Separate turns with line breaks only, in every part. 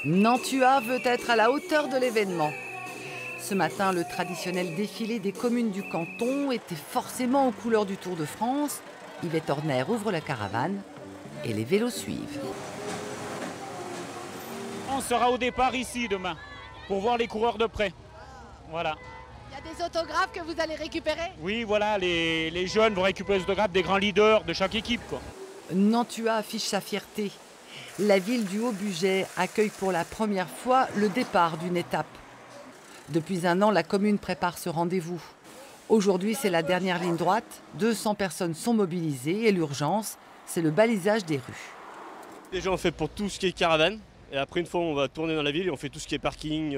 Nantua veut être à la hauteur de l'événement. Ce matin, le traditionnel défilé des communes du canton était forcément aux couleurs du Tour de France. Yvette Horner ouvre la caravane et les vélos suivent.
On sera au départ ici demain pour voir les coureurs de près. Voilà.
Il y a des autographes que vous allez récupérer?
Oui, voilà, les jeunes vont récupérer les autographes des grands leaders de chaque équipe, quoi.
Nantua affiche sa fierté. La ville du Haut-Bugey accueille pour la première fois le départ d'une étape. Depuis un an, la commune prépare ce rendez-vous. Aujourd'hui, c'est la dernière ligne droite. 200 personnes sont mobilisées et l'urgence, c'est le balisage des rues.
Déjà, on fait pour tout ce qui est caravane. Et après, une fois, on va tourner dans la ville et on fait tout ce qui est parking,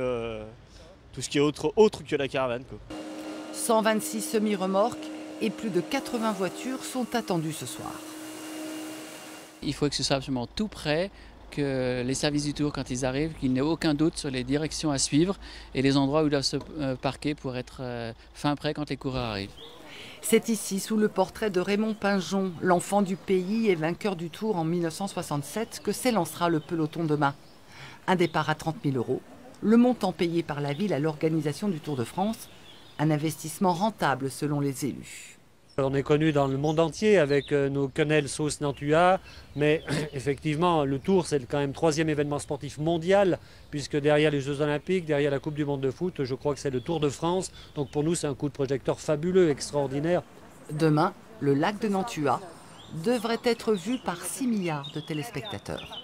tout ce qui est autre que la caravane, quoi.
126 semi-remorques et plus de 80 voitures sont attendues ce soir.
Il faut que ce soit absolument tout prêt, que les services du Tour, quand ils arrivent, qu'il n'y ait aucun doute sur les directions à suivre et les endroits où ils doivent se parquer pour être fin prêt quand les coureurs arrivent.
C'est ici, sous le portrait de Raymond Pinjon, l'enfant du pays et vainqueur du Tour en 1967, que s'élancera le peloton demain. Un départ à 30 000 €, le montant payé par la ville à l'organisation du Tour de France, un investissement rentable selon les élus.
On est connu dans le monde entier avec nos quenelles sauce Nantua, mais effectivement, le Tour, c'est quand même le 3e événement sportif mondial, puisque derrière les Jeux Olympiques, derrière la Coupe du Monde de foot, je crois que c'est le Tour de France. Donc pour nous, c'est un coup de projecteur fabuleux, extraordinaire.
Demain, le lac de Nantua devrait être vu par 6 milliards de téléspectateurs.